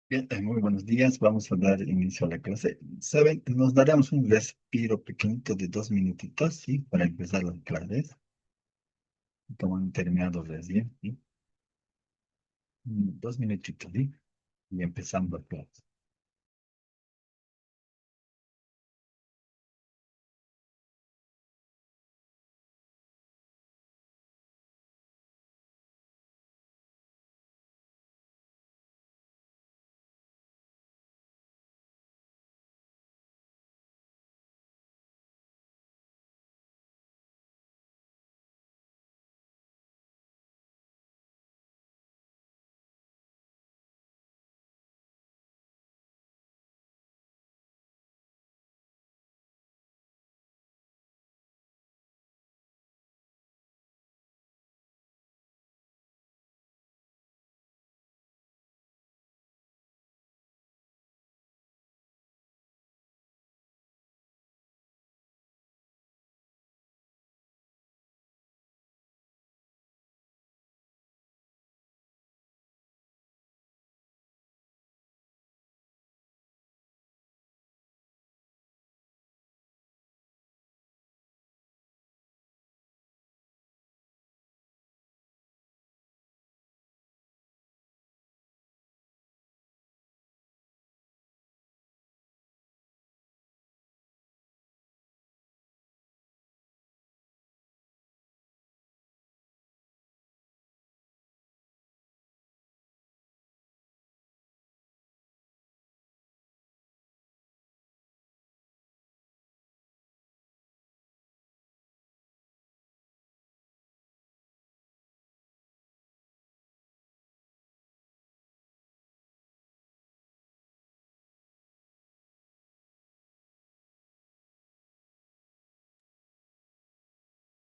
Bien, muy buenos días. Vamos a dar inicio a la clase. ¿Saben? Nos daremos un respiro pequeñito de 2 minutitos, ¿sí? Para empezar las clases. Como han terminado recién, ¿sí? 2 minutitos, ¿sí? Y empezando la clase.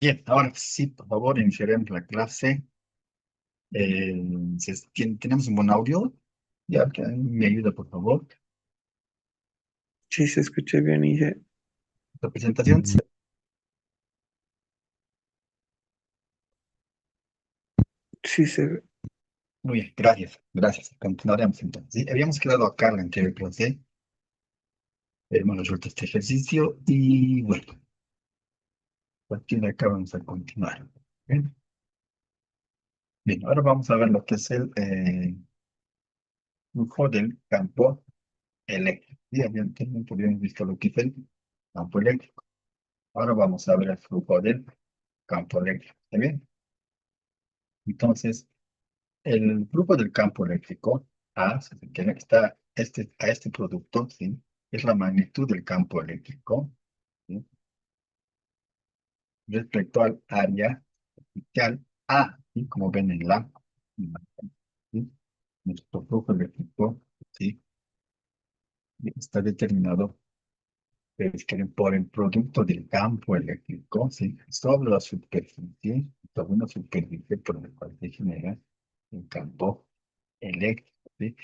Bien, ahora sí, por favor, iniciaremos la clase. ¿Tenemos un buen audio? Ya, que me ayuda, por favor. Sí, se escucha bien y La presentación. sí se ve. Muy bien, gracias. Gracias. Continuaremos entonces. ¿Sí? Habíamos quedado acá en la anterior clase. Hemos resuelto este ejercicio y bueno. A partir de acá vamos a continuar. Bien, bien, ahora vamos a ver lo que es el flujo del campo eléctrico. Y anteriormente habíamos visto lo que es el campo eléctrico. Ahora vamos a ver el flujo del campo eléctrico. ¿Está bien? Entonces, el flujo del campo eléctrico A, que está a este producto, ¿sí? Es la magnitud del campo eléctrico, ¿sí? Respecto al área superficial A, ¿sí? Como ven en la imagen, ¿sí? Nuestro flujo eléctrico, ¿sí? Está determinado por el producto del campo eléctrico, ¿sí? Sobre la superficie, sobre una superficie por la cual se genera el campo eléctrico, ¿sí?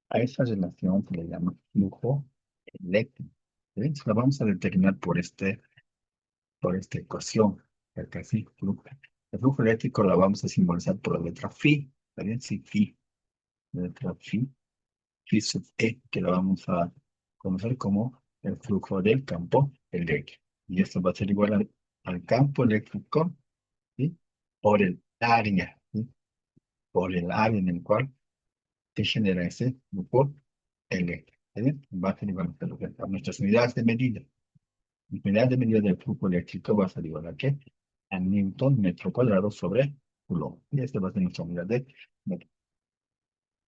A esa relación se le llama flujo eléctrico, ¿sí? Entonces, la vamos a determinar por esta ecuación, acá sí, flujo. El flujo eléctrico la vamos a simbolizar por la letra phi, ¿está bien? Sí, phi, la letra phi sub E, que la vamos a conocer como el flujo del campo eléctrico. Y esto va a ser igual al campo eléctrico, ¿sí? Por el área, ¿sí? Por el área en el cual se genera ese flujo eléctrico. ¿Está bien? Va a ser igual a nuestras unidades de medida. La unidad de medida del flujo eléctrico va a ser igual a qué? A Newton metro cuadrado sobre Coulomb. Y esta va a ser nuestra unidad de medida.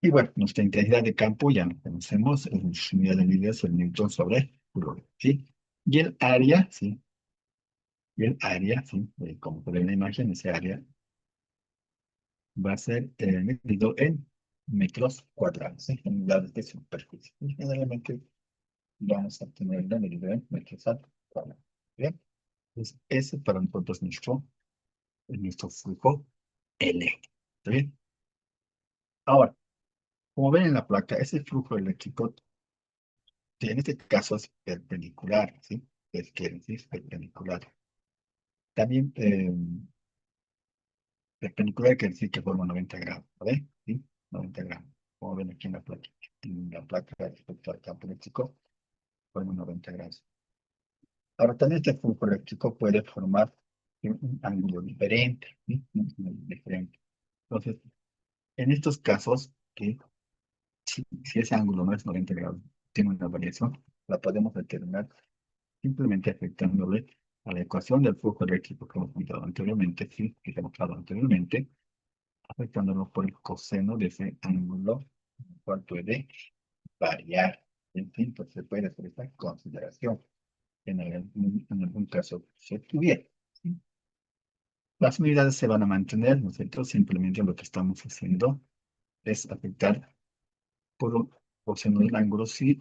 Y bueno, nuestra intensidad de campo ya no conocemos, es unidad de medida es el Newton sobre Coulomb, ¿sí? Y el área, ¿sí? Y el área, ¿sí? Como pueden ver en la imagen, ese área va a ser medido en metros cuadrados, ¿sí? En unidades de superficie. Y generalmente vamos a tener la medida en metros al cuadrado. ¿Bien? Entonces, ese para nosotros es nuestro flujo eléctrico. ¿Está bien? Ahora, como ven en la placa, ese flujo eléctrico, que en este caso es perpendicular, ¿sí? Es que es perpendicular. También perpendicular quiere decir que forma 90 grados, ¿vale? ¿Sí? 90 grados. como ven aquí en la placa respecto al campo eléctrico, forma 90 grados. Ahora, también este flujo eléctrico puede formar un ángulo diferente, ¿sí? Un ángulo diferente. Entonces, en estos casos, que si ese ángulo no es 90 grados, tiene una variación, la podemos determinar simplemente afectándole a la ecuación del flujo eléctrico que hemos mostrado anteriormente, sí, que hemos mostrado anteriormente, afectándolo por el coseno de ese ángulo, el cual puede variar. En fin, pues se puede hacer esta consideración en algún caso se tuviera. ¿Sí? Las unidades se van a mantener, nosotros simplemente lo que estamos haciendo es afectar por un coseno del ángulo si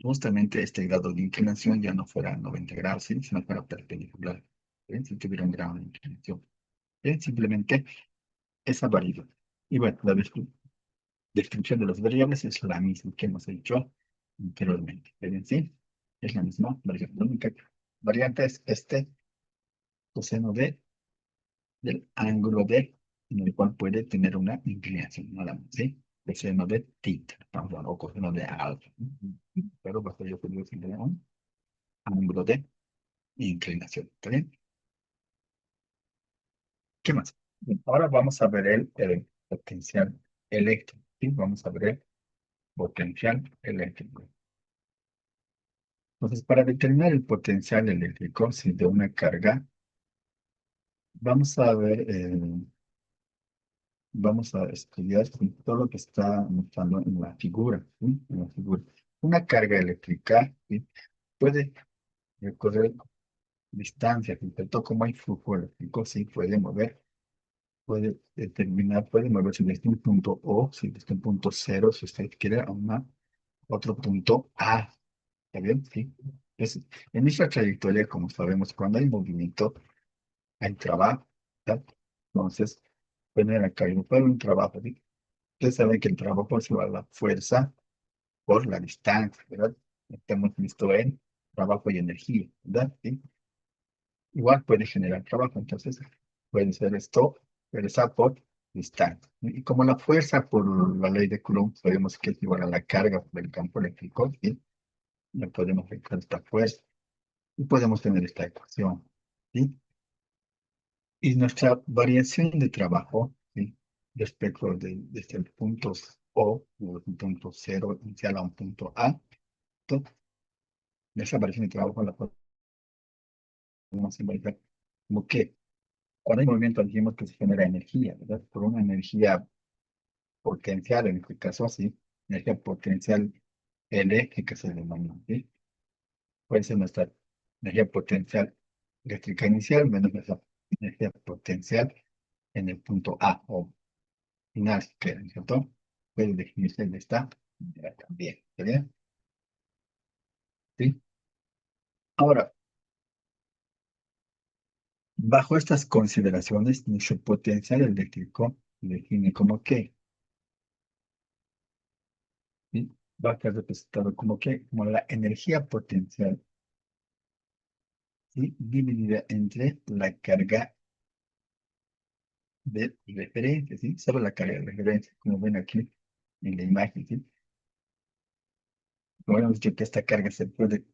justamente este grado de inclinación ya no fuera 90 grados, ¿sí? Sino fuera perpendicular, ¿sí? Si tuviera un grado de inclinación. ¿Sí? Simplemente esa variable. Y bueno, la descripción de las variables es la misma que hemos hecho anteriormente. ¿Ven? ¿Sí? Es la misma variable. La única variante es este coseno del ángulo D, en el cual puede tener una inclinación, nada más, ¿sí? Coseno de tita, estamos hablando, o coseno de alfa. Pero basta yo puedo decirle un ángulo de inclinación. ¿Está bien? ¿Qué más? Bien, ahora vamos a ver el potencial eléctrico. ¿Sí? Vamos a ver el potencial eléctrico. Entonces, para determinar el potencial eléctrico, si de una carga, vamos a ver, vamos a estudiar todo lo que está mostrando en la figura. ¿Sí? En la figura. Una carga eléctrica, ¿sí? Puede recorrer distancias, tanto como hay flujo eléctrico, sí puede mover, puede determinar, puede moverse desde un punto O, si desde un punto cero, si usted quiere, a otro punto A. ¿Está bien? Sí. Entonces, en nuestra trayectoria, como sabemos, cuando hay movimiento, hay trabajo. ¿Tá? Entonces, puede haber caído por un trabajo. ¿Sí? Ustedes saben que el trabajo se va a la fuerza por la distancia, ¿verdad? Estamos visto en trabajo y energía, ¿verdad? ¿Sí? Igual puede generar trabajo, entonces puede ser esto, fuerza por distancia. Y como la fuerza por la ley de Coulomb sabemos que es igual a la carga del campo eléctrico, ¿sí? No podemos aplicar esta fuerza y podemos tener esta ecuación, ¿sí? Y nuestra variación de trabajo, ¿sí? Respecto desde el punto O, o un punto cero inicial a un punto A, entonces, esa variación de trabajo la podemos simbolizar como que cuando hay movimiento dijimos que se genera energía, ¿verdad? Por una energía potencial, en este caso así, energía potencial eléctrica se denomina, ¿sí? Puede ser nuestra energía potencial eléctrica inicial menos nuestra energía potencial en el punto A o final, si quieren, ¿cierto? Puede definirse de esta manera también, ¿está bien? ¿Sí? Ahora, bajo estas consideraciones, nuestro potencial eléctrico se define como que, ¿sí? Va a estar representado como que, como la energía potencial, ¿sí? Dividida entre la carga de referencia, ¿sí? Solo la carga de referencia, como ven aquí en la imagen, ¿sí? Como hemos dicho que esta carga se puede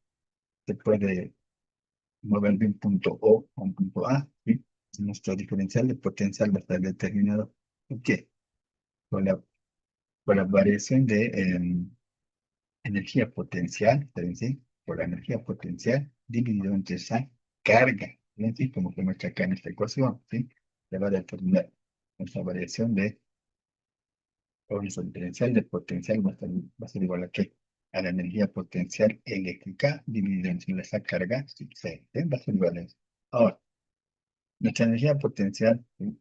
mover de un punto O a un punto A, ¿sí? Nuestro diferencial de potencial va a estar determinado, ¿por qué? Por la variación de energía potencial, ¿sí? Por la energía potencial dividido entre esa carga, ¿sí? Como que muestra acá en esta ecuación, ¿sí? Le va a determinar nuestra variación o nuestro diferencial de potencial va a ser igual a qué? A la energía potencial eléctrica dividida entre esa carga, sí, sí, va a ser igual a eso. Ahora, nuestra energía potencial, ¿sí?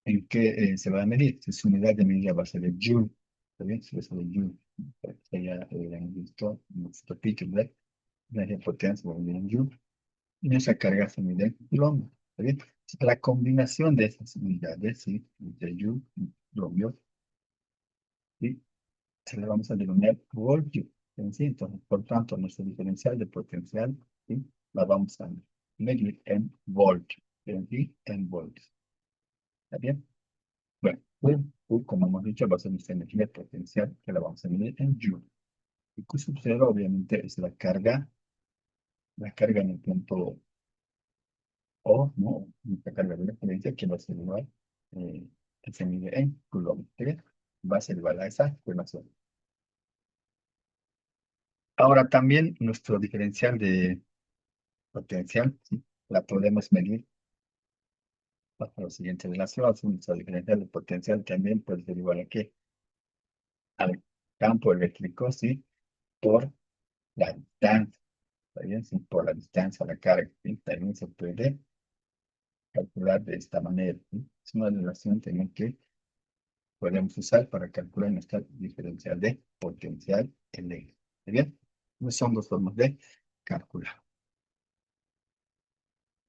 ¿En qué se va a medir? Si su unidad de medida va a ser el joule, ¿está bien? Si va a ser el joule, para que ya han visto en los capítulos, la potencia va a medir en joule, y nuestra carga se mide en coulomb, ¿está bien? La combinación de esas unidades, ¿sí? De joule y coulomb, ¿sí? Se la vamos a denominar voltio, ¿sí? Entonces, por tanto, nuestro diferencial de potencial, ¿sí? La vamos a medir en voltio, ¿sí? En voltios, ¿está bien? Bueno, Q, como hemos dicho, va a ser nuestra energía potencial que la vamos a medir en Joule. Y Q sub 0 obviamente es la carga en el punto O, ¿no? Nuestra carga de referencia que va a ser igual, que se mide en Coulomb, ¿sí? Va a ser igual a esa ecuación. Ahora también nuestro diferencial de potencial, ¿sí? La podemos medir bajo la siguiente relación. Nuestra diferencial de potencial también puede ser igual a qué? Al campo eléctrico, ¿sí? Por la distancia, ¿está bien? Sí, por la distancia, la carga, ¿sí? También se puede calcular de esta manera, ¿sí? Es una relación también que podemos usar para calcular nuestra diferencial de potencial eléctrico. ¿Está bien? Esas son dos formas de calcular.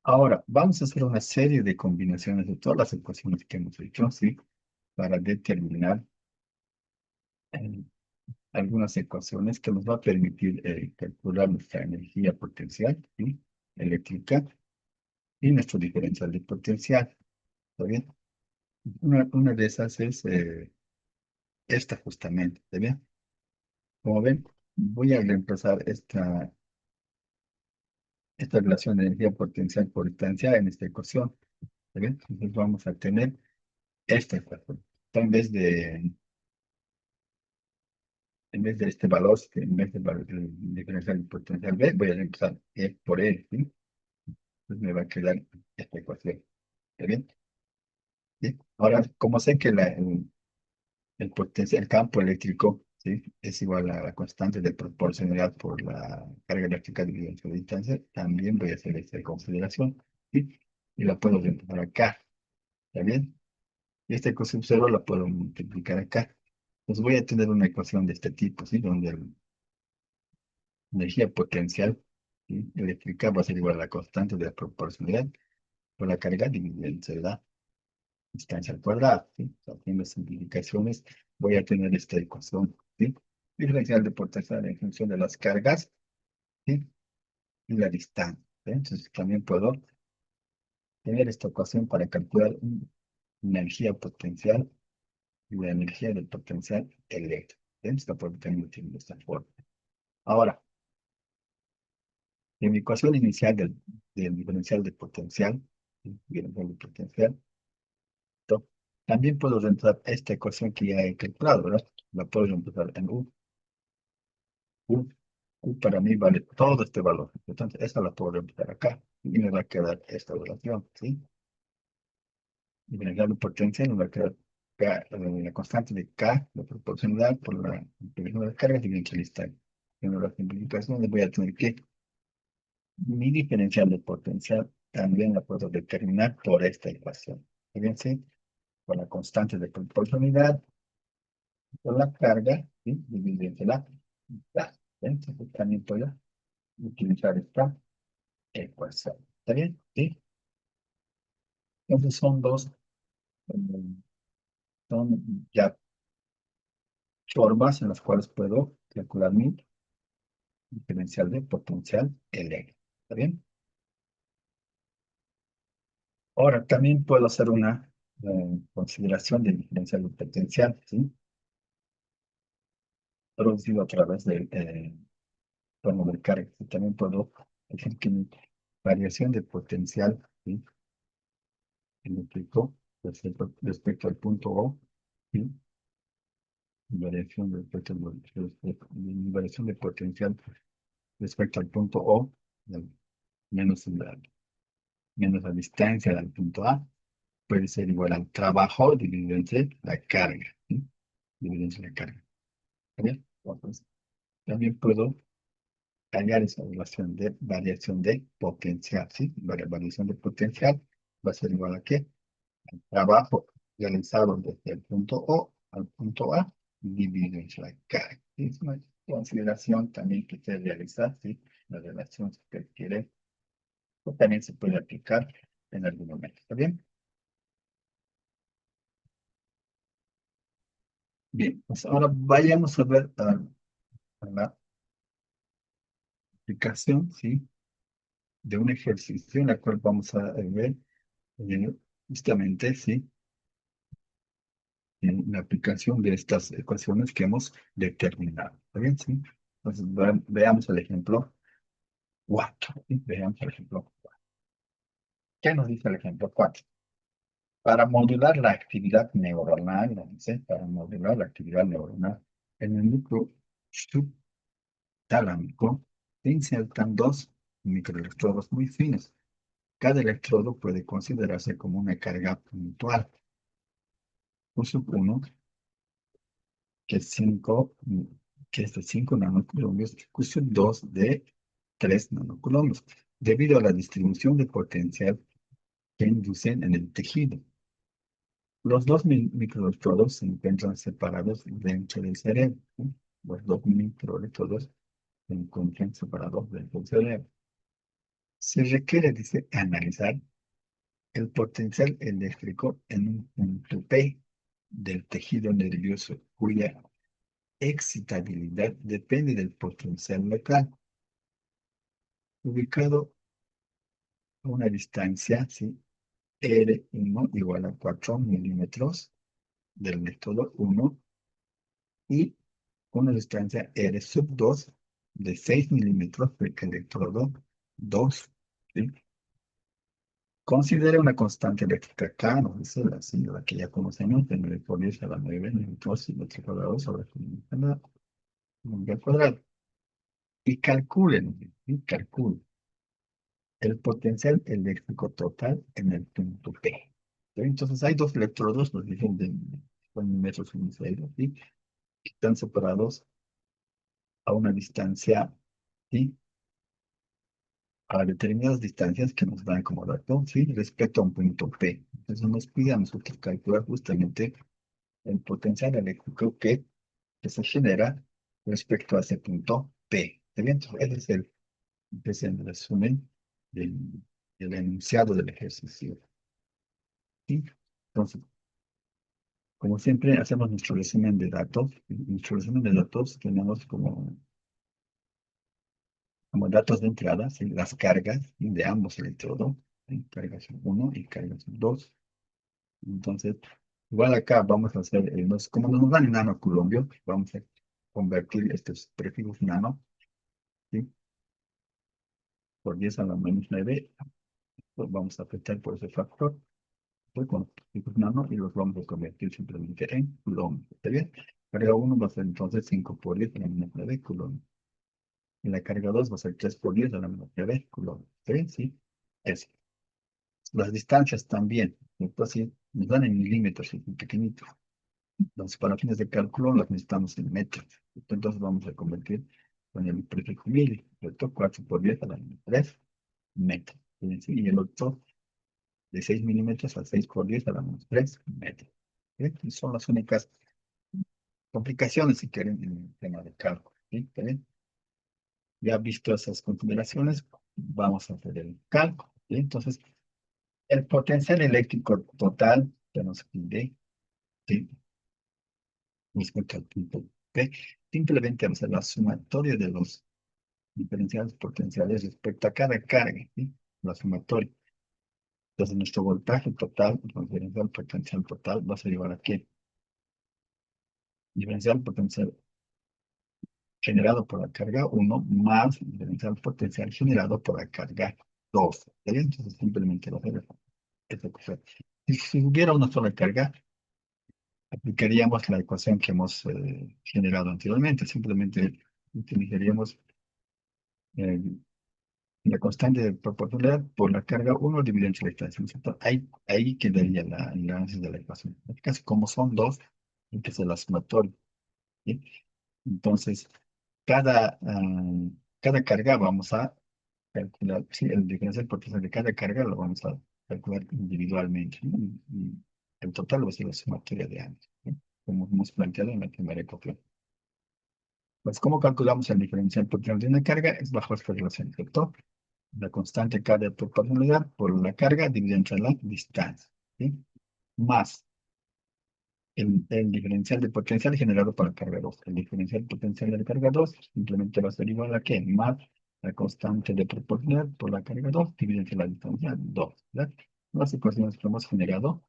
Ahora, vamos a hacer una serie de combinaciones de todas las ecuaciones que hemos hecho, ¿sí? Para determinar eh, algunas ecuaciones que nos va a permitir calcular nuestra energía potencial, ¿sí? Eléctrica y nuestro diferencial de potencial. ¿Está bien? Una de esas es esta justamente. ¿Está bien? Como ven, voy a reemplazar esta relación de energía potencial por distancia en esta ecuación. ¿Está bien? Entonces vamos a tener esta ecuación. Entonces, en vez de este valor, en vez del valor del diferencial de potencial B, voy a reemplazar E por E, ¿sí? Entonces me va a quedar esta ecuación. ¿Está bien? ¿Sí? Ahora, como sé que el campo eléctrico, ¿sí? Es igual a la constante de proporcionalidad por la carga eléctrica dividida entre la distancia, también voy a hacer esta consideración, ¿sí? Y la puedo reemplazar acá. ¿Está bien? Y esta ecuación cero la puedo multiplicar acá. Entonces voy a tener una ecuación de este tipo, ¿sí? Donde la energía potencial, ¿sí? Eléctrica va a ser igual a la constante de la proporcionalidad por la carga dividida entre la distancia al cuadrado, ¿sí? O sea, haciendo simplificaciones, voy a tener esta ecuación, ¿sí? Diferencial de potencial en función de las cargas, ¿sí? Y la distancia, ¿sí? Entonces también puedo tener esta ecuación para calcular una energía potencial y la energía del potencial eléctrico. ¿Sí? Esto puedo tener de esta forma. Ahora, en mi ecuación inicial del diferencial de potencial, ¿sí? Diferencial de potencial, to- también puedo reemplazar esta ecuación que ya he calculado, ¿verdad? La puedo reemplazar en U. U, U para mí vale todo este valor. Entonces, esta la puedo reemplazar acá y me va a quedar esta relación, ¿sí? Diferencial de potencial me va a quedar K, la constante de K, la proporcionalidad por la integración de las cargas dividido entre en la simplificación le voy a tener que mi diferencial de potencial también la puedo determinar por esta ecuación. Fíjense, por la constante de proporcionalidad, por la carga, ¿sí? Dividido entre la. Entonces también puedo utilizar esta ecuación. ¿Está bien? ¿Sí? Entonces eh, son ya formas en las cuales puedo calcular mi diferencial de potencial eléctrico. ¿Está bien? Ahora también puedo hacer una consideración del diferencial de potencial, ¿sí? Producido a través del tono del carga. Y también puedo decir que mi variación de potencial, ¿sí? Eléctrico respecto al punto O, ¿sí? Mi variación de potencial respecto al punto O, el- menos la distancia del punto A, puede ser igual al trabajo dividido entre la carga, ¿sí? Dividido entre la carga. ¿Está bien? Entonces, también puedo hallar esa relación de variación de potencial, ¿sí? Variación de potencial va a ser igual a qué? Trabajo realizado desde el punto O al punto A dividido entre la carga. ¿Sí? Es una consideración también que se realiza, ¿sí? La relación que quiere, o también se puede aplicar en algún momento. ¿Está bien? Bien, pues ahora vayamos a ver a la aplicación, ¿sí? De un ejercicio en la cual vamos a ver justamente, ¿sí? en la aplicación de estas ecuaciones que hemos determinado. ¿Está bien? ¿Sí? Entonces, veamos el ejemplo 4. ¿Sí? Veamos el ejemplo 4. ¿Qué nos dice el ejemplo 4? Para modular la actividad neuronal, ¿no? Dice, para modular la actividad neuronal en el núcleo subtalámico, se insertan dos microelectrodos muy finos. Cada electrodo puede considerarse como una carga puntual. Q1, que es 5, que es de 5 nanocoulombios, Q2 de 3 nanocoulombios, debido a la distribución de potencial que inducen en el tejido. Los dos microelectrodos se encuentran separados dentro del cerebro, ¿sí? Los dos microelectrodos se encuentran separados dentro del cerebro. Se requiere, dice, analizar el potencial eléctrico en un punto P del tejido nervioso, cuya excitabilidad depende del potencial local, ubicado a una distancia, ¿sí? R1 igual a 4 milímetros del método 1 y una distancia R sub 2 de 6 milímetros del electrodo 2. ¿Sí? Considera una constante eléctrica K, nos dice la que ya conocemos, de 9 por 10 a la 9 minutos y metro cuadrado sobre el cuadrado. Y calculen, ¿sí? Calculen el potencial eléctrico total en el punto P. ¿Sí? Entonces hay dos electrodos, nos dicen de metros y ¿sí? Que están separados a una distancia, ¿sí? A determinadas distancias que nos dan como dato, ¿sí? Respecto a un punto P. Entonces nos pide a nosotros calcular justamente el potencial eléctrico que se genera respecto a ese punto P. ¿Está bien? Entonces, ese es el resumen del, del enunciado del ejercicio. ¿Sí? Entonces, como siempre, hacemos nuestro resumen de datos. En nuestro resumen de datos tenemos como datos de entrada, ¿sí? Las cargas, ¿sí? De ambos electrodos, ¿sí? Cargas 1 y cargas 2. Entonces, igual acá vamos a hacer, como nos dan en nanocoulombios, vamos a convertir estos prefijos nano, ¿sí? Por 10 a la menos 9, pues vamos a afectar por ese factor, pues con prefijos nano y los vamos a convertir simplemente en coulomb. ¿Está bien? Carga 1 va a ser entonces 5 por 10 a la menos 9 coulomb. Y la carga 2 va a ser 3 por 10 a la menos 9 coulomb. ¿Está bien? Sí. Eso. Las distancias también. Entonces, nos dan en milímetros, es muy pequeñito. Entonces, para fines de cálculo las necesitamos en metros. Entonces vamos a convertir con el prefijo mil, ¿cierto? 4 por 10 a la menos 3 metros. Y el otro de 6 milímetros a 6 por 10 a la menos 3 metros. ¿Bien? Y son las únicas complicaciones, si quieren, en el tema de cálculo. ¿Sí? ¿Está bien? Ya visto esas consideraciones, vamos a hacer el cálculo. ¿Sí? Entonces, el potencial eléctrico total que nos pide, ¿sí? Respecto al punto P, simplemente vamos a la sumatoria de los diferenciales potenciales respecto a cada carga, ¿sí? La sumatoria. Entonces, nuestro voltaje total, el diferencial potencial total, va a ser igual a qué? Diferencial potencial generado por la carga 1 más diferencial potencial generado por la carga 2. ¿Está bien? Entonces, simplemente va a ser esa cosa. Si hubiera una sola carga, aplicaríamos la ecuación que hemos generado anteriormente. Simplemente utilizaríamos eh, la constante de proporcionalidad por la carga 1 dividido entre la distancia. ¿Cierto? Ahí quedaría el análisis de la ecuación. En este caso, como son dos, entonces el sumatorio. ¿Sí? Entonces, cada carga vamos a calcular, sí, el diferencial potencial de cada carga lo vamos a calcular individualmente, ¿no? Y el total va a ser la sumatoria de ambos, ¿no? Como hemos planteado en la primera ecuación. Pues, ¿cómo calculamos el diferencial potencial de una carga? Es bajo esta relación, ¿cierto? La constante K de proporcionalidad por la carga dividida entre la distancia, ¿sí? Más el diferencial de potencial generado por la carga 2. El diferencial potencial de la carga 2 simplemente va a ser igual a ¿qué? Más la constante de proporcionalidad por la carga 2 dividida entre la distancia 2, ¿verdad? Las ecuaciones que hemos generado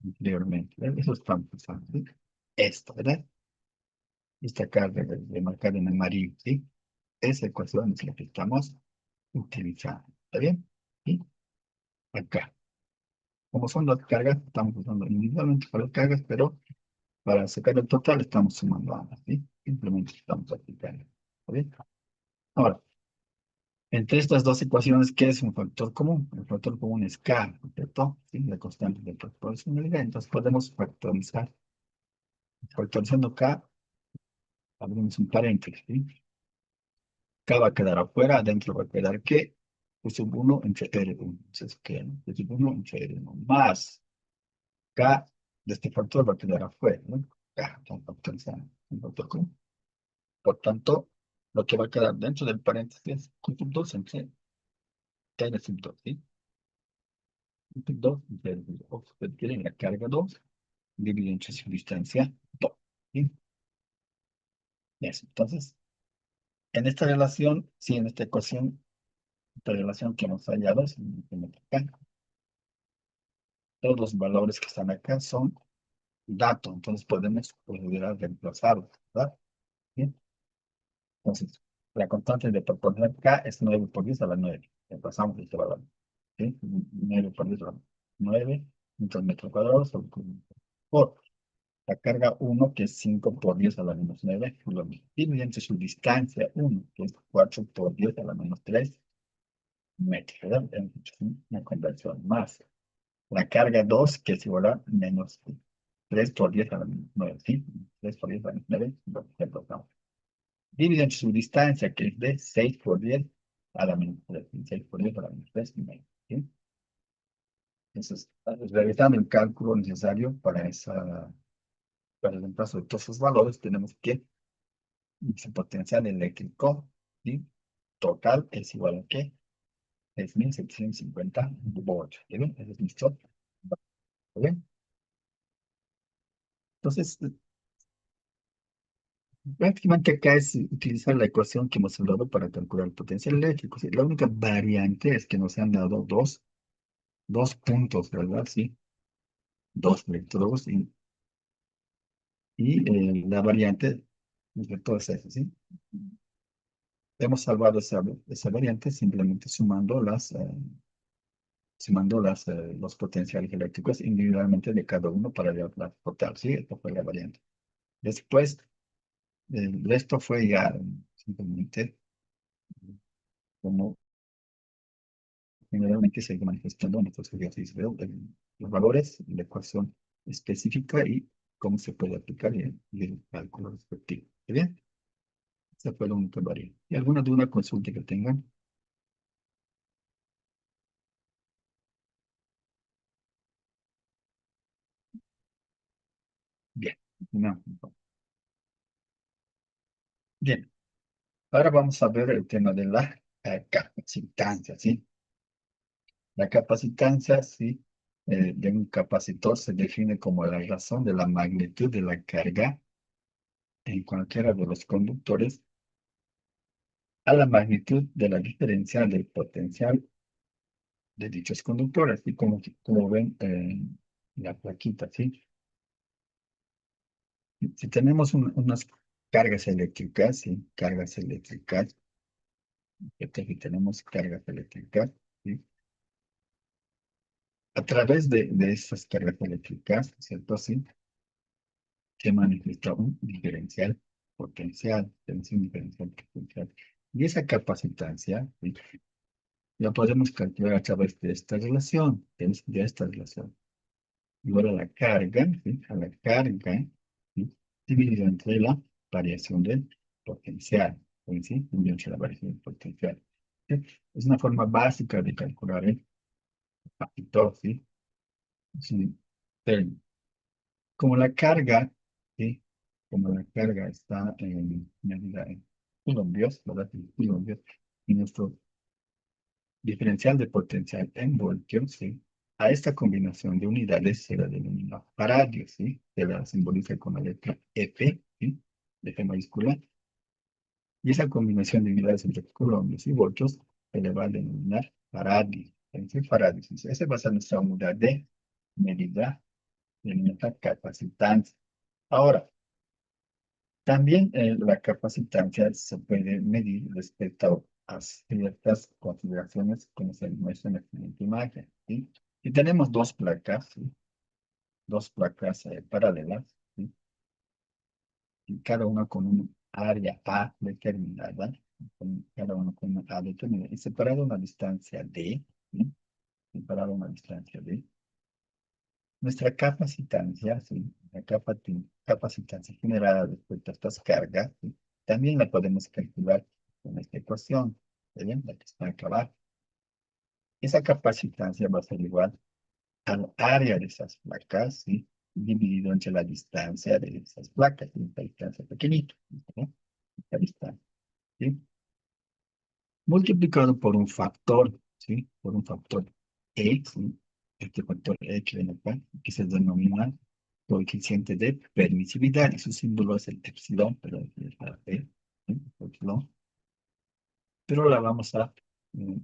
anteriormente. ¿Verdad? Eso estamos usando, ¿sí? Esto, ¿verdad? Esta carga de marcar en amarillo, ¿sí? Esa ecuación es la que estamos utilizando. ¿Está bien? Y acá. Como son las cargas, estamos usando individualmente para las cargas, pero para sacar el total estamos sumando ambas, ¿sí? Simplemente estamos aplicando. ¿Está bien? Ahora, entre estas dos ecuaciones, ¿qué es un factor común? El factor común es K, ¿cierto? ¿Sí? La constante de proporcionalidad. Entonces podemos factorizar. Factorizando K, abrimos un paréntesis, ¿sí? K va a quedar afuera, adentro va a quedar ¿qué? Q sub 1 entre R1. Entonces, ¿qué? Q sub 1 entre R1 más K de este factor va a quedar afuera, ¿no? K, está factorizando. Un factor común. Por tanto, lo que va a quedar dentro del paréntesis es Q sub 2 entre R sub 2, ¿sí? Q sub 2 entre R sub 2. Usted quiere la carga 2 dividido entre su distancia 2, ¿sí? Eso. Entonces, en esta relación, sí, en esta ecuación, esta relación que hemos hallado, es acá, todos los valores que están acá son datos, entonces podemos proceder a reemplazarlos, ¿verdad? Bien. Entonces, la constante de proporción K es 9 por 10 a la 9. Reemplazamos este valor. ¿Sí? 9 por 10 a la 9 newton metro cuadrado por la carga 1, que es 5 por 10 a la menos 9 coulombs. Y mediante su distancia 1, que es 4 por 10 a la menos 3 metros, ¿verdad? Es una conversión más. La carga 2, que es igual a menos 3 por 10 a la menos 9, ¿sí? 3 por 10 a la menos 9, no. Divide entre su distancia, que es de 6 por 10 a la menos 3. 6 por 10 a la menos 3 y medio, ¿sí? Entonces, realizando el cálculo necesario para el reemplazo de todos esos valores, tenemos que su potencial eléctrico, ¿sí? Total es igual a ¿qué? Es 1750 voltios. ¿Sí ven? Ese es mi stop. ¿Sí ven? Entonces, prácticamente acá es utilizar la ecuación que hemos hablado para calcular el potencial eléctrico. ¿Sí? La única variante es que nos han dado dos puntos, ¿verdad? Sí, dos electrodos y la variante de todo es eso, ¿sí? Hemos salvado esa variante simplemente los potenciales eléctricos individualmente de cada uno para la total, ¿sí? Esta fue la variante. Después, el resto fue ya simplemente como generalmente se ha ido manifestando en estos ejercicios, los valores, la ecuación específica y cómo se puede aplicar y el cálculo respectivo. ¿Está bien? Esa fue la única variante. ¿Y alguna duda, consulta que tengan? Bien. No. Bien. Ahora vamos a ver el tema de la capacitancia, ¿sí? La capacitancia, ¿sí? De un capacitor se define como la razón de la magnitud de la carga en cualquiera de los conductores a la magnitud de la diferencia del potencial de dichos conductores, y como ven en la plaquita, ¿sí? Si tenemos unas cargas eléctricas, ¿sí? Cargas eléctricas, aquí tenemos cargas eléctricas, ¿sí? A través de estas cargas eléctricas, ¿cierto? Sí, se manifiesta un diferencial potencial, tenemos un diferencial potencial. Y esa capacitancia, ¿sí? La podemos calcular a través de esta relación, de esta relación. Igual a la carga, ¿sí? A la carga, ¿sí? Dividido entre la variación del potencial, ¿sí? Dividido entre la variación del potencial. ¿Sí? Es una forma básica de calcular el factor, ¿sí? Sí. Pero como la carga, ¿sí? Como la carga está en medida en colombios, ¿verdad? En colombios, y nuestro diferencial de potencial en voltios, ¿sí? A esta combinación de unidades se la denomina faradio, ¿sí? Se la simboliza con la letra F, ¿sí? De F mayúscula. Y esa combinación de unidades entre colombios y voltios se le va a denominar faradio. Entonces, faradio. Esa va a ser nuestra unidad de medida en esta capacitancia. Ahora, también la capacitancia se puede medir respecto a ciertas configuraciones como se muestra en la siguiente imagen, ¿sí? Y tenemos dos placas, ¿sí? Dos placas paralelas, ¿sí? Y cada una con un área A determinada, cada una con una A determinada, y separado a una distancia D, ¿sí? Separado a una distancia D. Nuestra capacitancia, ¿sí? Capacitancia generada respecto a estas cargas, ¿sí? También la podemos calcular con esta ecuación, ¿está bien? La que está acá abajo. Esa capacitancia va a ser igual al área de esas placas, ¿sí? Dividido entre la distancia de esas placas, ¿sí? Esta distancia pequeñita, ¿no? Esta distancia, ¿sí? Multiplicado por un factor, ¿sí? Por un factor E, ¿sí? Este factor E que ven acá, que se denomina coeficiente de permisividad, y su símbolo es el epsilon, pero es la E, ¿sí? Epsilon, pero la vamos a mm,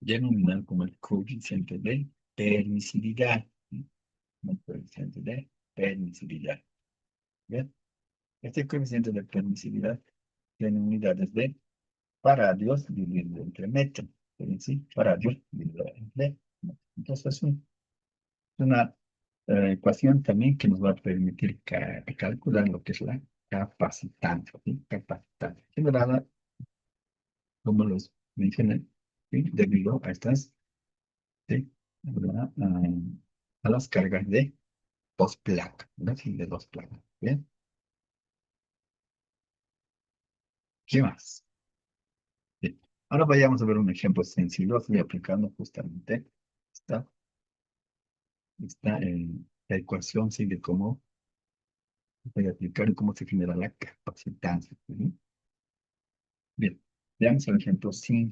denominar como el coeficiente de permisividad, ¿sí? El coeficiente de permisividad, ¿bien? Este coeficiente de permisividad tiene unidades de faradios dividido entre metro, ¿sí? Faradios dividido entre metro. Entonces es una ecuación también que nos va a permitir calcular lo que es la capacitancia, ¿sí? Capacitancia generada, como los mencioné, ¿sí? Debido a estas, ¿sí? ¿Verdad? A las cargas de dos placas, ¿verdad? Sí, de dos placas, ¿bien? ¿Qué más? Bien. Ahora vayamos a ver un ejemplo sencillo, estoy aplicando justamente esta, la ecuación, ¿sí? De cómo voy a aplicar y cómo se genera la capacitancia, ¿sí? Bien, veamos el ejemplo. Si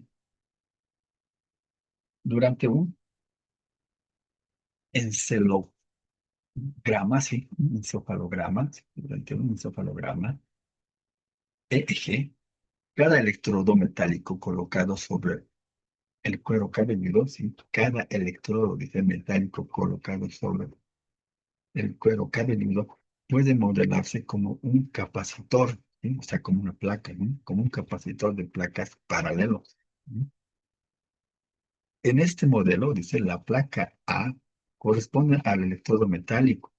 durante un encefalograma, sí, un encefalograma, sí, durante un encefalograma EEG, cada electrodo metálico colocado sobre el cuero cabelludo, sí, cada electrodo dice, metálico colocado sobre el cuero cabelludo puede modelarse como un capacitor, ¿sí? O sea, como una placa, ¿no? Como un capacitor de placas paralelos, ¿sí? En este modelo, dice, la placa A corresponde al electrodo metálico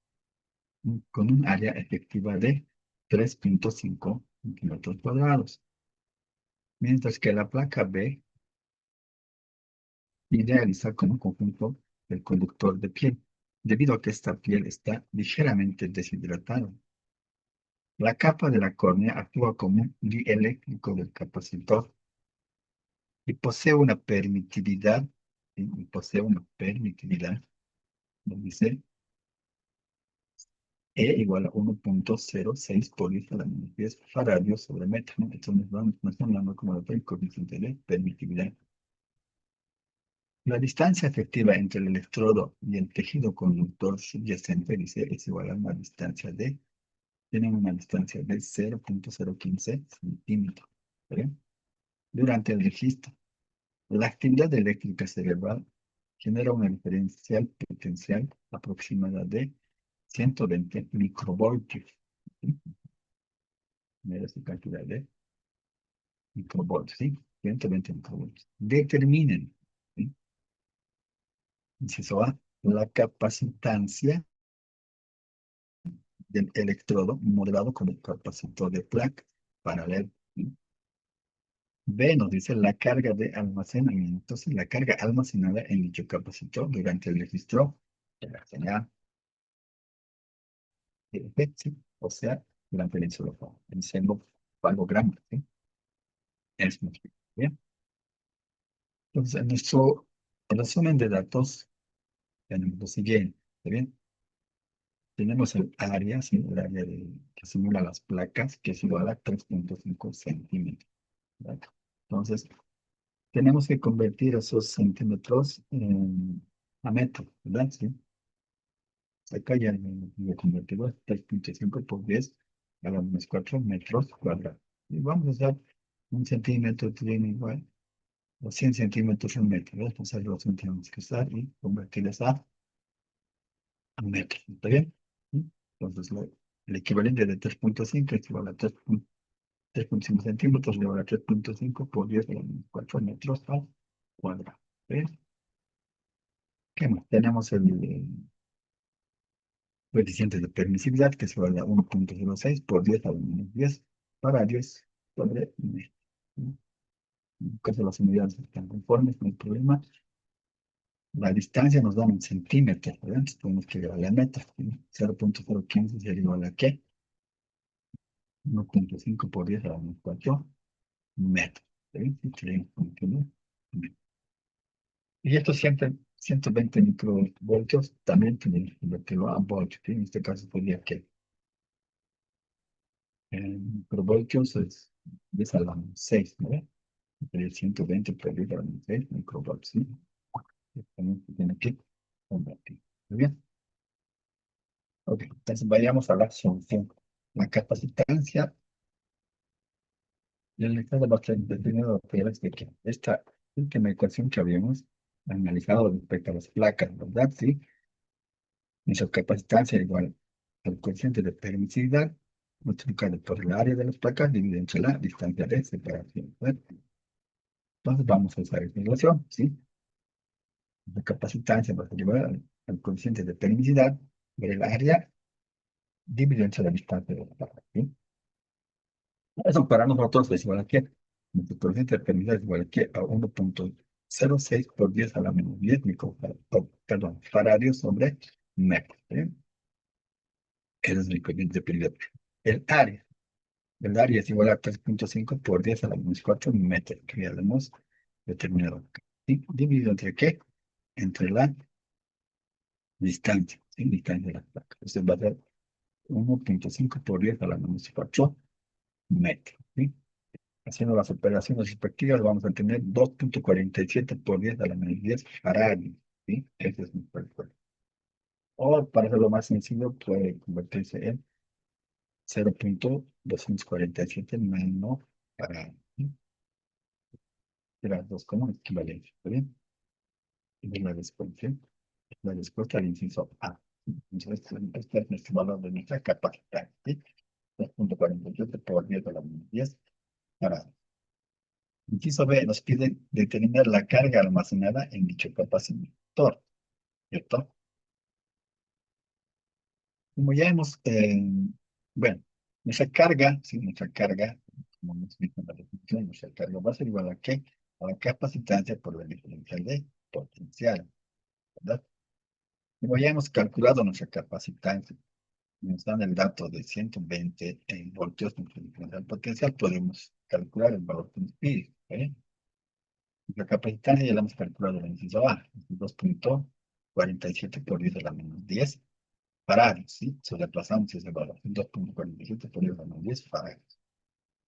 con un área efectiva de 3,5 centímetros cuadrados, mientras que la placa B idealiza como conjunto el conductor de piel, debido a que esta piel está ligeramente deshidratada. La capa de la córnea actúa como un dieléctrico del capacitor y posee una permitividad, ¿sí? Y posee una permitividad, lo dice, E igual a 1,06 por litro a la menos 10 faradios sobre metro, ¿no? Entonces nos están dando como el coeficiente de permitividad. La distancia efectiva entre el electrodo y el tejido conductor subyacente, dice, es igual a una distancia de, tienen una distancia de 0,015 centímetros, ¿bien? Durante el registro. La actividad eléctrica cerebral genera una diferencial potencial aproximada de 120 microvoltios, ¿sí? Genera esa cantidad de microvoltios, ¿sí? 120 microvoltios. Determinen, ¿sí? Inciso A, la capacitancia del electrodo modelado como el capacitor de Planck paralelo, ¿sí? B nos dice la carga de almacenamiento, entonces la carga almacenada en dicho capacitor durante el registro de la señal de ¿sí? O sea, durante el encefalograma, ¿sí? Es muy bien. Entonces, en nuestro resumen de datos tenemos lo siguiente, ¿está bien? Tenemos el área, ¿sí? El área que simula las placas, que es igual a 3,5 centímetros, ¿verdad? Entonces, tenemos que convertir esos centímetros a metro, ¿verdad? Sí. Acá ya lo he convertido a 3,5 por 10 a la menos 4 metros cuadrados. Y vamos a usar un centímetro tiene igual, o 100 centímetros un metro, ¿verdad? Entonces los tenemos que usar y convertirlos a metros. ¿Está bien? ¿Sí? Entonces, el equivalente de 3.5 es igual a 3.5 centímetros, igual a 3.5 por 10 a la menos 4 metros al cuadrado. ¿Está bien? ¿Qué más? Tenemos el coeficiente de permisividad, que es igual a 1.06 por 10 a la menos 10 para 10 sobre metro. ¿Sí? En caso las unidades están conformes, no hay problema. La distancia nos da en centímetros, ¿verdad? Entonces tenemos que llevarle a metros. ¿Sí? 0.015 sería igual a ¿qué? 1.5 por 10 a la menos 4 metros. ¿Sí? Sí, sería 1.1 metro. Y estos 120 microvoltios también tenemos que convertirlo a voltios. ¿Sí? En este caso sería que microvoltios es 10 a la menos 6, ¿no? Sería 120 por 10 a la menos 6 microvoltios. ¿Sí? También se tiene que convertir. Muy bien. Ok, entonces vayamos a la solución. La capacitancia del estado va a ser determinado por que esta última ecuación que habíamos analizado respecto a las placas, ¿verdad? Sí, nuestra capacitancia igual al coeficiente de permisividad multiplicado por el área de las placas dividido entre la distancia de separación, ¿verdad? Entonces vamos a usar esta relación, ¿sí? La capacitancia va a ser igual al coeficiente de permisividad por el área dividido entre la distancia de las placas, ¿sí? Eso para nosotros es igual a qué. Nuestro coeficiente de permisividad es igual a qué a 1.06 por 10 a la menos 10 perdón, faradios sobre metro. ¿Sí? Ese es mi coeficiente de permisividad. El área. El área es igual a 3.5 por 10 a la menos 4 metros, que ya lo hemos determinado acá. ¿Sí? ¿Dividido entre qué? Entre la distancia. ¿Sí? Distancia de la placa. Entonces va a ser 1.5 por 10 a la menos 4 metros. ¿Sí? Haciendo las operaciones respectivas, vamos a tener 2.47 por 10 a la menos 10 farads. ¿Sí? Ese es nuestro cálculo. O para hacerlo más sencillo, puede convertirse en 0.247 nanofarad. ¿Sí? Y las dos como equivalencia. ¿Está bien? Y de la respuesta al inciso A. Entonces, este es nuestro valor de nuestra capacidad. ¿Sí? 2.47 por 10 a la menos 10 farads. Inciso B nos pide determinar la carga almacenada en dicho capacitor, ¿cierto? Como ya hemos, bueno, nuestra carga, sí, nuestra carga, como hemos visto en la definición, nuestra carga va a ser igual a ¿qué? A la capacitancia por la diferencial de potencial, ¿verdad? Como ya hemos calculado nuestra capacitancia, nos dan el dato de 120 en voltios nuestra diferencial potencial, podemos calcular el valor que nos pide, ¿eh? La capacitancia ya la hemos calculado en el inciso A, 2.47 por 10 a la menos 10 farads, ¿sí? Sobrepasamos ese valor, 2.47 por 10 a la menos 10 farads.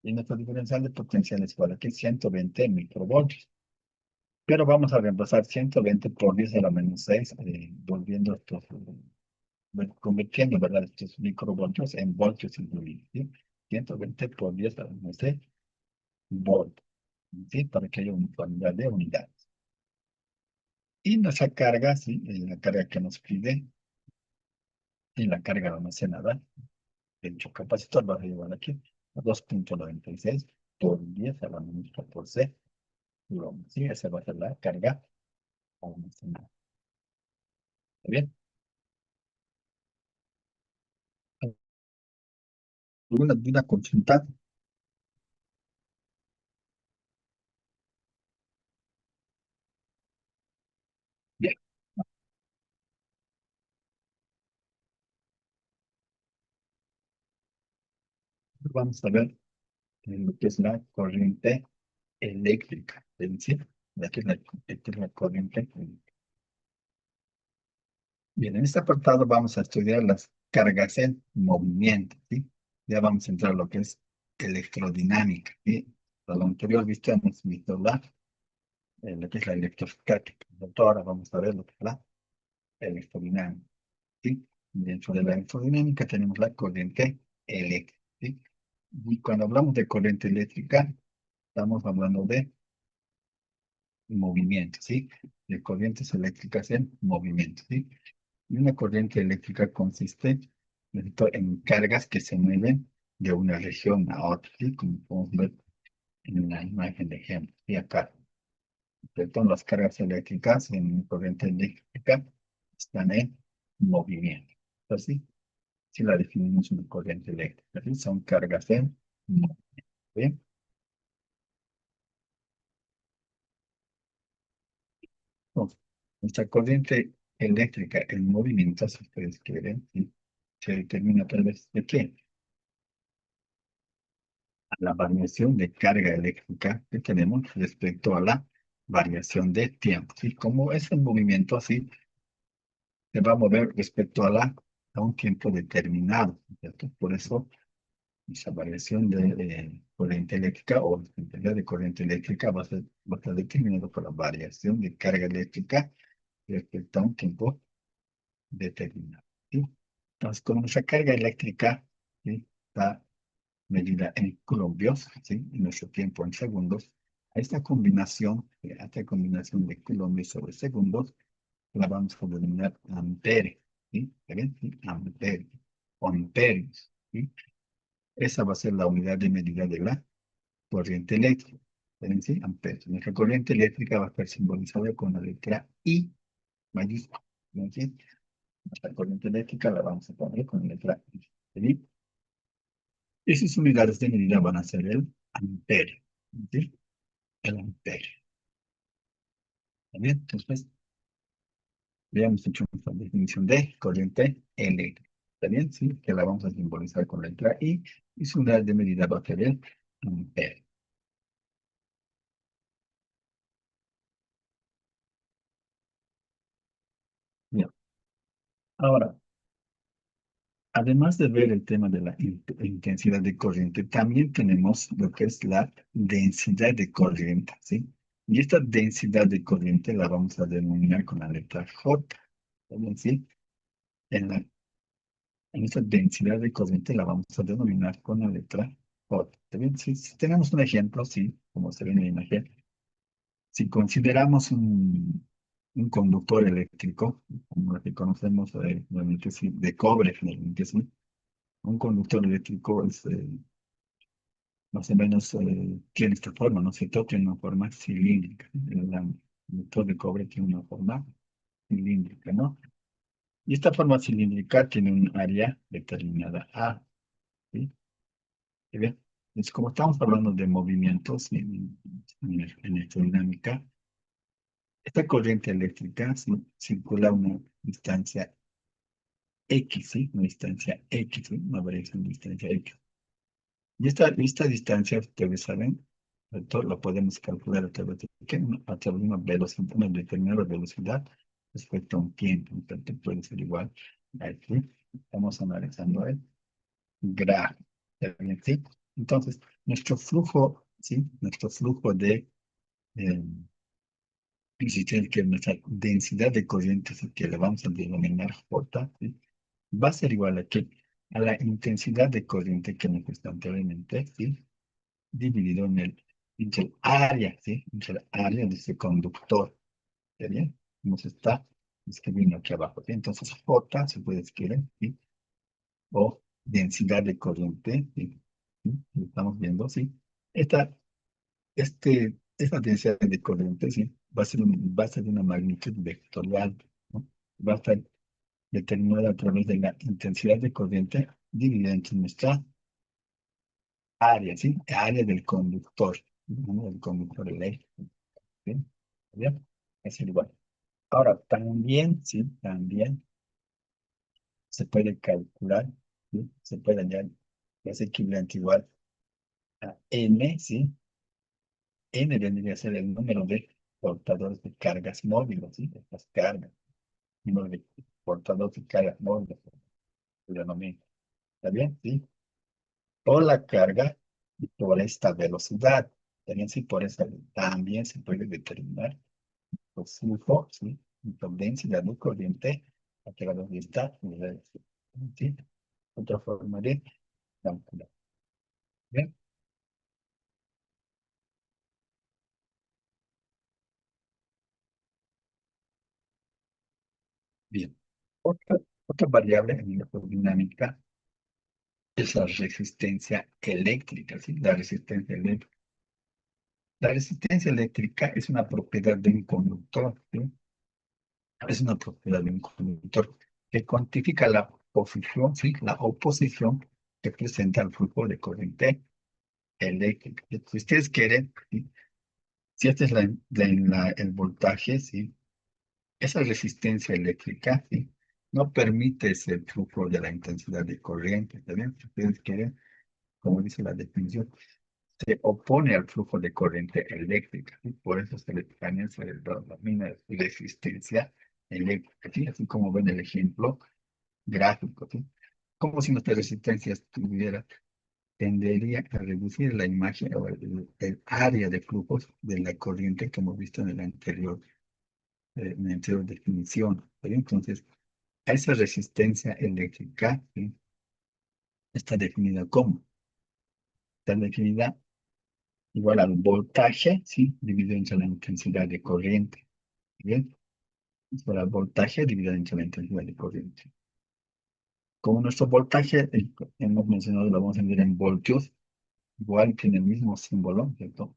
Y nuestro diferencial de potencial es igual a que 120 microvoltios. Pero vamos a reemplazar 120 por 10 a la menos 6, volviendo estos, bueno, convirtiendo, ¿verdad? Estos microvoltios en voltios incluidos, ¿sí? 120 por 10 a la menos 6 voltios, ¿sí? Para que haya uniformidad de unidades. Y nuestra carga, ¿sí? La carga que nos pide y la carga almacenada, el capacitor va a ser igual aquí a 2.96 por 10 a la menos 14 coulombs. Sí, esa va a ser la carga almacenada. ¿Está bien? ¿Alguna duda, consulta? Bien, vamos a ver lo que es la corriente eléctrica. Es decir, esta es la corriente eléctrica. Bien, en este apartado vamos a estudiar las cargas en movimiento, ¿sí? Ya vamos a entrar a lo que es electrodinámica, ¿sí? Para lo anterior visto hemos visto lo que es la electrostática. Ahora vamos a ver lo que es la electrodinámica, ¿sí? Dentro de la electrodinámica tenemos la corriente eléctrica, ¿sí? Y cuando hablamos de corriente eléctrica, estamos hablando de movimiento, ¿sí? De corrientes eléctricas en movimiento, ¿sí? Y una corriente eléctrica consiste en cargas que se mueven de una región a otra, ¿sí? Como podemos ver en la imagen de ejemplo. Y acá, todas las cargas eléctricas en una corriente eléctrica están en movimiento. Así, si la definimos una corriente eléctrica, ¿sí? Son cargas en movimiento. ¿Bien? Entonces, nuestra corriente eléctrica en movimiento, si ustedes quieren, ¿sí? Se determina a través de qué? La variación de carga eléctrica que tenemos respecto a la variación de tiempo. ¿Sí? Como es en movimiento así, se va a mover respecto a, a un tiempo determinado, ¿cierto? Por eso, esa variación de corriente eléctrica o la intensidad de corriente eléctrica va a estar determinado por la variación de carga eléctrica respecto a un tiempo determinado. ¿Sí? Entonces, como nuestra carga eléctrica, ¿sí? Está medida en colombios, ¿sí? En nuestro tiempo en segundos. A esta combinación de colombios sobre segundos la vamos a denominar ampere, ¿sí? ¿Está bien? ¿Sí? Ampere o amperios, ¿sí? Esa va a ser la unidad de medida de la corriente eléctrica. ¿Está bien? ¿Sí? Amperes. Nuestra corriente eléctrica va a estar simbolizada con la letra I mayúscula. ¿Está bien? ¿Sí? Nuestra corriente eléctrica la vamos a poner con la letra I. ¿Está bien? Y sus unidades de medida van a ser el amperio. ¿Sí? El amperio. ¿Está bien? Entonces, ya hemos hecho nuestra definición de corriente eléctrica. ¿Está bien? Sí, que la vamos a simbolizar con la letra I y su unidad de medida va a ser el amperio. Bien. Ahora, además de ver el tema de la intensidad de corriente, también tenemos lo que es la densidad de corriente, ¿sí? Y esta densidad de corriente la vamos a denominar con la letra J. ¿Está bien? ¿Sí? En la En esta densidad de corriente la vamos a denominar con la letra J. ¿Está bien? Si tenemos un ejemplo, sí, como se ve en la imagen, si consideramos un conductor eléctrico, como el que conocemos normalmente, sí, de cobre, generalmente, sí, un conductor eléctrico es más o menos tiene esta forma, ¿no es cierto? Tiene una forma cilíndrica. El conductor de cobre tiene una forma cilíndrica, ¿no? Y esta forma cilíndrica tiene un área determinada A, ¿sí? ¿Sí ve? Es como estamos hablando de movimientos en electrodinámica, esta corriente eléctrica circula a una distancia X, ¿sí? Una distancia X, ¿sí? Una variación de distancia X. Y esta distancia, ustedes saben, esto lo podemos calcular a través de, ¿qué? A través de una velocidad, una determinada velocidad respecto a un tiempo. Entonces puede ser igual a aquí. Estamos analizando el gráfico. ¿Está bien? ¿Sí? Entonces, nuestro flujo, ¿sí? Nuestro flujo de, eh, existir que nuestra densidad de corrientes, que le vamos a denominar J, ¿sí? Va a ser igual a, ¿qué? A la intensidad de corriente que nos está anteriormente, ¿sí? Dividido entre el área, ¿sí? Entre el área de ese conductor. ¿Está bien? Como se está escribiendo aquí abajo, ¿sí? Entonces, J se puede escribir, ¿sí? O densidad de corriente, ¿sí? ¿Sí? Lo estamos viendo, ¿sí? Esta esta densidad de corriente, ¿sí? Va a ser de una magnitud vectorial, ¿no? Va a estar determinada a través de la intensidad de corriente dividida entre nuestra área, ¿sí? Área del conductor, ¿no? Del conductor eléctrico, ¿sí? ¿Bien? Es igual. Ahora, también, ¿sí? También se puede calcular, ¿sí? Se puede hallar, es equivalente igual a M, ¿sí? N vendría a ser el número de portadores de cargas móviles, ¿sí? Estas cargas, número de portadores de cargas móviles, se denomina. ¿Está bien? ¿Sí? Por la carga y por esta velocidad. También sí, por esa también se puede determinar el flujo, ¿sí? La densidad de corriente a través de esta unidad. ¿Sí? Otra forma de calcular. ¿Bien? Bien. Otra variable en la dinámica es la resistencia eléctrica, ¿sí? La resistencia eléctrica. La resistencia eléctrica es una propiedad de un conductor, ¿sí? Es una propiedad de un conductor que cuantifica la posición, ¿sí? La oposición que presenta el flujo de corriente eléctrica. Si ustedes quieren, ¿sí? Si este es el voltaje, ¿sí? Esa resistencia eléctrica, ¿sí? No permite ese flujo de la intensidad de corriente, ¿está bien? Si ustedes quieren, como dice la definición, se opone al flujo de corriente eléctrica, ¿sí? Por eso también se le denomina resistencia eléctrica, ¿sí? Así como ven el ejemplo gráfico, ¿sí? Como si nuestra resistencia estuviera, tendería a reducir la imagen o el área de flujos de la corriente que hemos visto en la anterior definición, ¿sí? Entonces, esa resistencia eléctrica, ¿sí? Está definida como, está definida igual al voltaje, ¿sí? Dividido entre la intensidad de corriente. Bien, para el voltaje dividido entre la intensidad de corriente. Como nuestro voltaje, hemos mencionado, lo vamos a medir en voltios, igual tiene el mismo símbolo, ¿cierto?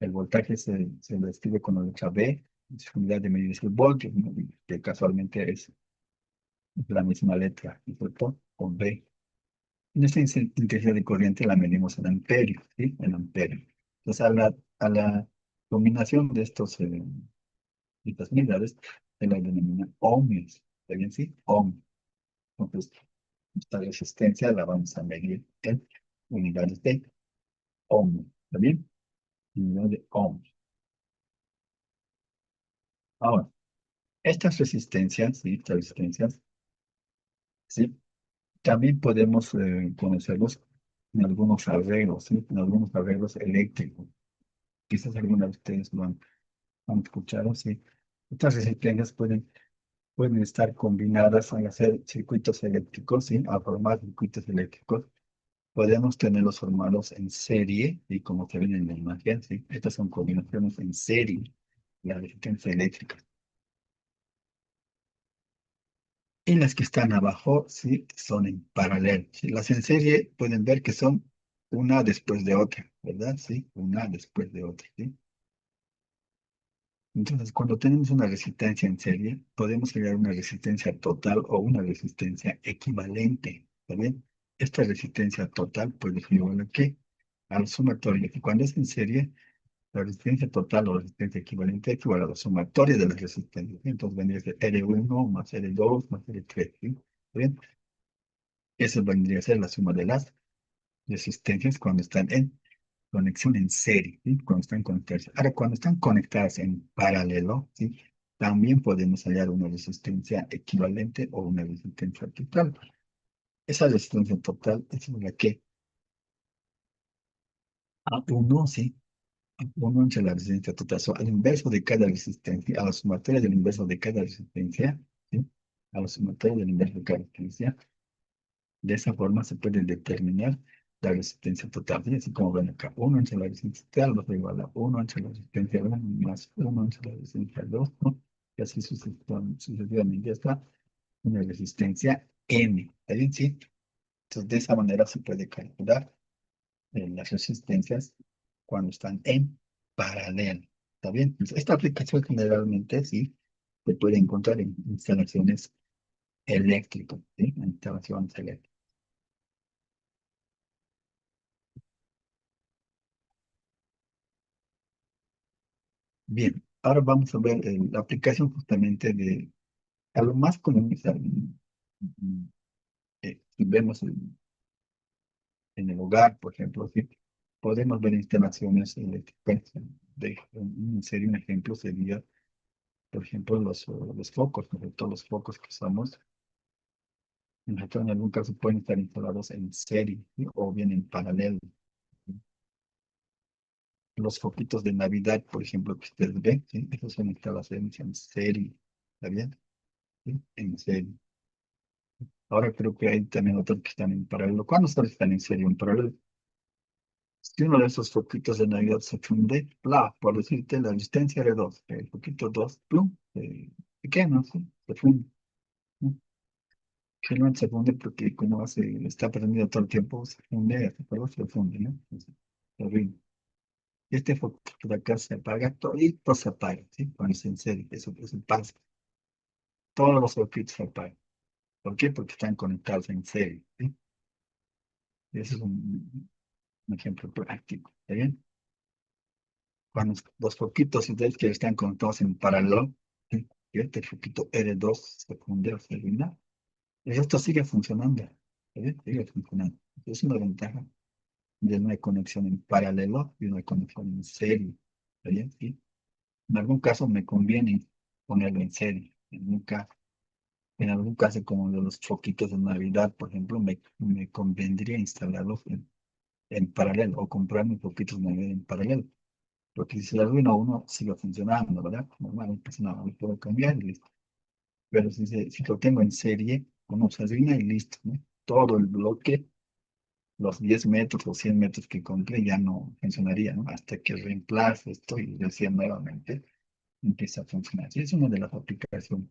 El voltaje se lo escribe con la letra B, su unidad de medida es el voltio, ¿no? Que casualmente es la misma letra, ¿cierto? Con B. Nuestra intensidad de corriente la medimos en amperio, ¿sí? En amperio. Entonces, a la combinación de estas unidades se la denomina ohmios. ¿Está bien? Sí, ohm. Entonces, esta resistencia la vamos a medir en unidades de ohm. ¿Está bien? Unidad de ohm. Ahora, estas resistencias, ¿sí? También podemos conocerlos en algunos arreglos, ¿sí? En algunos arreglos eléctricos. Quizás alguna de ustedes lo han escuchado, ¿sí? Estas resistencias pueden estar combinadas al hacer circuitos eléctricos, ¿sí? A formar circuitos eléctricos. Podemos tenerlos formados en serie, y como se ven en la imagen, ¿sí? Estas son combinaciones en serie, la resistencia eléctrica. Y las que están abajo, ¿sí? Son en paralelo, ¿sí? Las en serie pueden ver que son una después de otra, ¿verdad? Sí, una después de otra, ¿sí? Entonces, cuando tenemos una resistencia en serie, podemos crear una resistencia total o una resistencia equivalente, ¿está bien? Esta resistencia total puede ser igual a qué? Al sumatorio. Y cuando es en serie, la resistencia total o resistencia equivalente es igual a la sumatoria de las resistencias, ¿sí? Entonces vendría a ser R1 más R2 más R3, ¿sí? ¿Está bien? Eso vendría a ser la suma de las resistencias cuando están en conexión en serie, ¿sí? Cuando están conectadas. Ahora, cuando están conectadas en paralelo, ¿sí? También podemos hallar una resistencia equivalente o una resistencia total. Esa resistencia total es la que a uno, ¿sí? A uno entre la resistencia total. So, al inverso de cada resistencia, a la sumatoria del inverso de cada resistencia, ¿sí? A la sumatoria del inverso de cada resistencia, de esa forma se puede determinar la resistencia total. Y así como ven acá, 1 entre la resistencia total va a ser igual a 1 entre la resistencia 1 más 1 entre la resistencia 2, ¿no? Y así sucesivamente hasta una resistencia N. ¿Está bien? Sí. Entonces, de esa manera se puede calcular las resistencias cuando están en paralelo. ¿Está bien? Entonces, esta aplicación generalmente sí se puede encontrar en instalaciones eléctricas, ¿sí? En instalaciones eléctricas. Bien, ahora vamos a ver la aplicación justamente a lo más común. O sea, si vemos en el hogar, por ejemplo, ¿sí? Podemos ver instalaciones eléctricas. Sería un ejemplo, sería, por ejemplo, los focos, ¿no? Todos los focos que usamos, en algún caso pueden estar instalados en serie, ¿sí? O bien en paralelo. Los foquitos de Navidad, por ejemplo, que ustedes ven, ¿sí? Esos son instalaciones en serie, ¿está bien? ¿Sí? En serie. Ahora creo que hay también otros que están en paralelo. ¿Cuándo están en serie en paralelo? Si uno de esos foquitos de Navidad se funde, por decirte, la resistencia R2, el foquito 2, plum, pequeño, ¿sí? Se funde. ¿no? Generalmente se funde porque como está prendido todo el tiempo, se funde, hasta luego se funde, ¿no? Entonces, se arruina. Y este foco de acá se apaga, todito se apaga, ¿sí? Cuando se enciende, eso pasa. Todos los circuitos se apagan. ¿Por qué? Porque están conectados en serie, ¿sí? Ese es un ejemplo práctico, ¿está bien? Cuando los foquitos ustedes que están conectados en paralelo, ¿sí? Y este foquito R2 se funde o se arruina, y esto sigue funcionando, ¿está bien? Sigue funcionando. Es una ventaja de una conexión en paralelo y una conexión en serie, ¿está bien? ¿Sí? En algún caso me conviene ponerlo en serie, en algún caso como de los foquitos de Navidad, por ejemplo, me convendría instalarlos en paralelo o comprarme foquitos de Navidad en paralelo. Porque si se le arruina a uno, sigue funcionando, ¿verdad? Normal, pues nada, lo puedo cambiar y listo. Pero si lo tengo en serie, uno se arruina y listo, ¿no? Todo el bloque, los 10 metros o 100 metros que compré ya no funcionaría, ¿no? Hasta que reemplace esto y recién nuevamente empieza a funcionar. Sí, es una de las aplicaciones.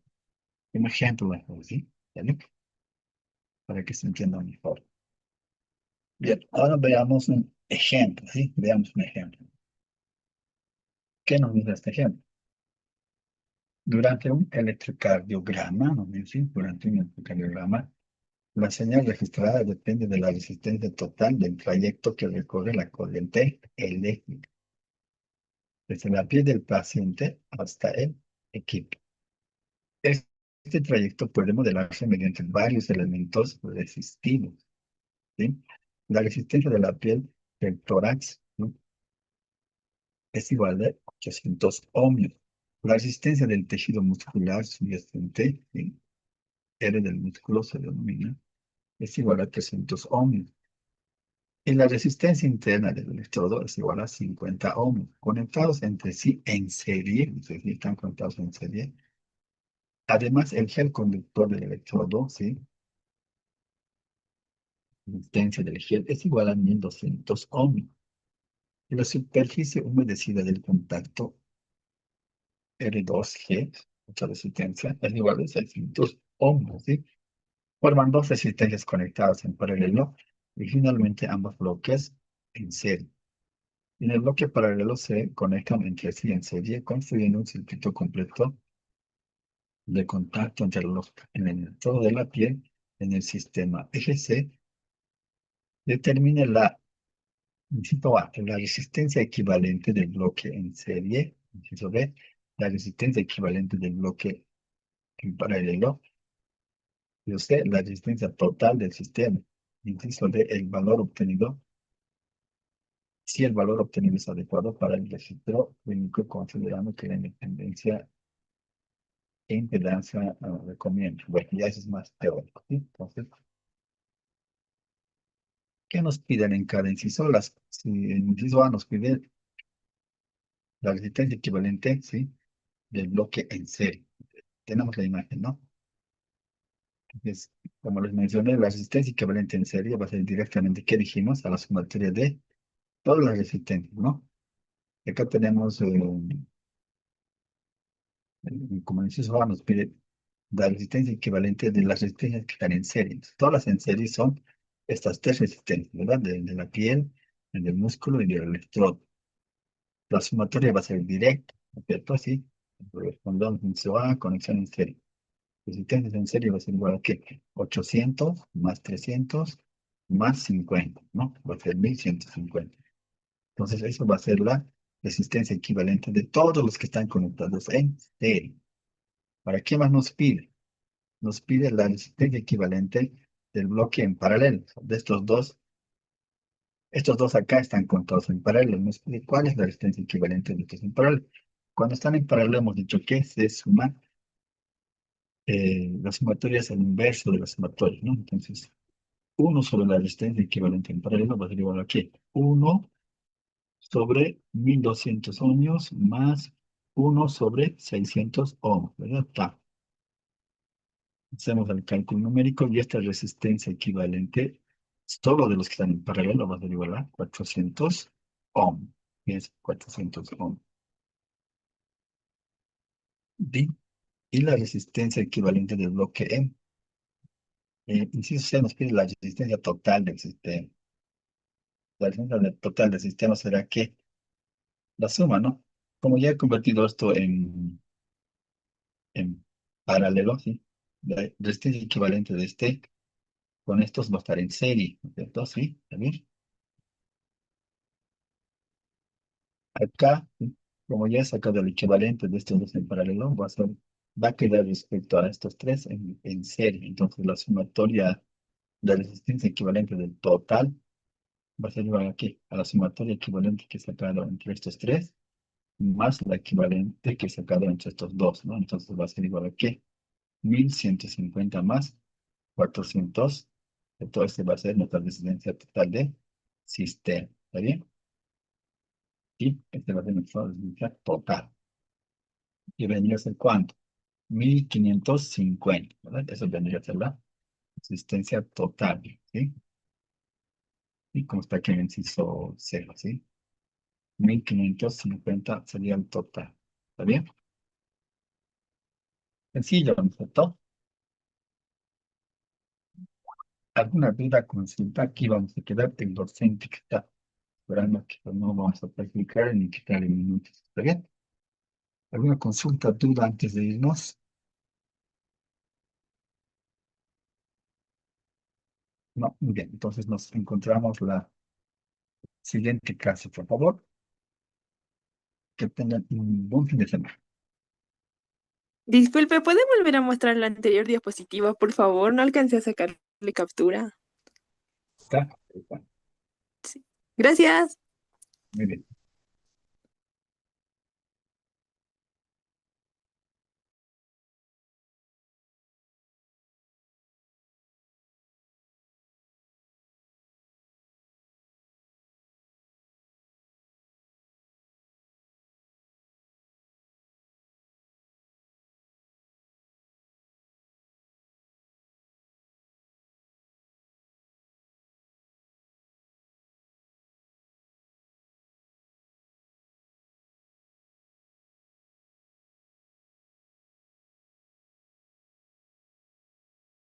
Un ejemplo, mejor, ¿sí? ¿Vale? Para que se entienda mejor. Bien, ahora veamos un ejemplo, ¿sí? Veamos un ejemplo. ¿Qué nos dice este ejemplo? Durante un electrocardiograma, ¿no? ¿Sí? Durante un electrocardiograma, la señal registrada depende de la resistencia total del trayecto que recorre la corriente eléctrica, desde la piel del paciente hasta el equipo. Este trayecto puede modelarse mediante varios elementos resistivos, ¿sí? La resistencia de la piel del tórax, ¿no? Es igual a 800 ohmios. La resistencia del tejido muscular subyacente, ¿sí? R del músculo se denomina, es igual a 300 ohmios. Y la resistencia interna del electrodo es igual a 50 ohmios, conectados entre sí en serie, es decir, están conectados en serie. Además, el gel conductor del electrodo, ¿sí? La resistencia del gel es igual a 1200 ohmios. Y la superficie humedecida del contacto R2G, mucha resistencia, es igual a 600 ohmios, ¿sí? Forman dos resistencias conectadas en paralelo y finalmente ambos bloques en serie. En el bloque paralelo se conectan entre sí en serie, construyendo un circuito completo de contacto entre en el electrodo de la piel en el sistema eje C. Determine inciso A, la resistencia equivalente del bloque en serie. Inciso B, la resistencia equivalente del bloque en paralelo. Y C, la resistencia total del sistema. Inciso D, el valor obtenido. Si el valor obtenido es adecuado para el registro clínico, considerando que la independencia e impedancia recomiendo. Bueno, ya eso es más teórico, ¿sí? Entonces, ¿qué nos piden en cada inciso? Si en inciso A nos pide la resistencia equivalente, ¿sí? Del bloque en serie. Tenemos la imagen, ¿no? Entonces, como les mencioné, la resistencia equivalente en serie va a ser directamente, ¿qué dijimos? A la sumatoria de todas las resistencias, ¿no? Y acá tenemos, como en inciso A nos pide la resistencia equivalente de las resistencias que están en serie. Entonces, todas las en serie son estas tres resistencias, ¿verdad? De la piel, del músculo y del electrodo. La sumatoria va a ser directa, ¿no es cierto? Así, respondamos inciso A, conexión en serie. Resistencia en serie va a ser igual a ¿qué? 800 más 300 más 50, ¿no? Va a ser 1150. Entonces, eso va a ser la resistencia equivalente de todos los que están conectados en serie. ¿Para qué más nos pide? Nos pide la resistencia equivalente del bloque en paralelo. De estos dos acá están contados en paralelo. Nos pide cuál es la resistencia equivalente de estos en paralelo. Cuando están en paralelo hemos dicho que se suma, la sumatoria es el inverso de la sumatoria, ¿no? Entonces, 1 sobre la resistencia equivalente en paralelo va a ser igual a ¿qué? 1 sobre 1200 ohmios más 1 sobre 600 ohmios, ¿verdad? Está. Hacemos el cálculo numérico y esta resistencia equivalente, solo de los que están en paralelo, va a ser igual a 400 ohm. Y es 400 ohm. Bien. y la resistencia equivalente del bloque M. Inciso C nos pide la resistencia total del sistema. La resistencia total del sistema será que la suma, ¿no? Como ya he convertido esto en paralelo, ¿sí? La resistencia equivalente de este con estos va a estar en serie, ¿no es cierto? Sí, también. Acá, ¿sí? Como ya he sacado el equivalente de estos dos en paralelo, va a quedar respecto a estos tres en serie. Entonces, la sumatoria de resistencia equivalente del total va a ser igual aquí, a la sumatoria equivalente que he sacado entre estos tres, más la equivalente que he sacado entre estos dos, ¿no? Entonces, va a ser igual a ¿qué? 1150 más 400. Entonces, va a ser nuestra resistencia total de sistema. ¿Está bien? Y este va a ser nuestra resistencia total. ¿Y vendría a ser cuánto? 1550, ¿verdad? Eso vendría a ser la resistencia total, ¿sí? Y como está aquí en el inciso cero, ¿sí? 1550 sería el total. ¿Está bien? Sencillo, ¿no es cierto? ¿Alguna duda, consulta? Aquí vamos a quedar el docente que está esperando que no vamos a practicar ni quitar el minuto. ¿Está bien? ¿Alguna consulta, duda antes de irnos? No, muy bien. Entonces nos encontramos la siguiente clase, por favor. Que tengan un buen fin de semana. Disculpe, ¿puede volver a mostrar la anterior diapositiva, por favor? No alcancé a sacarle captura. ¿Está? Sí. Gracias. Muy bien.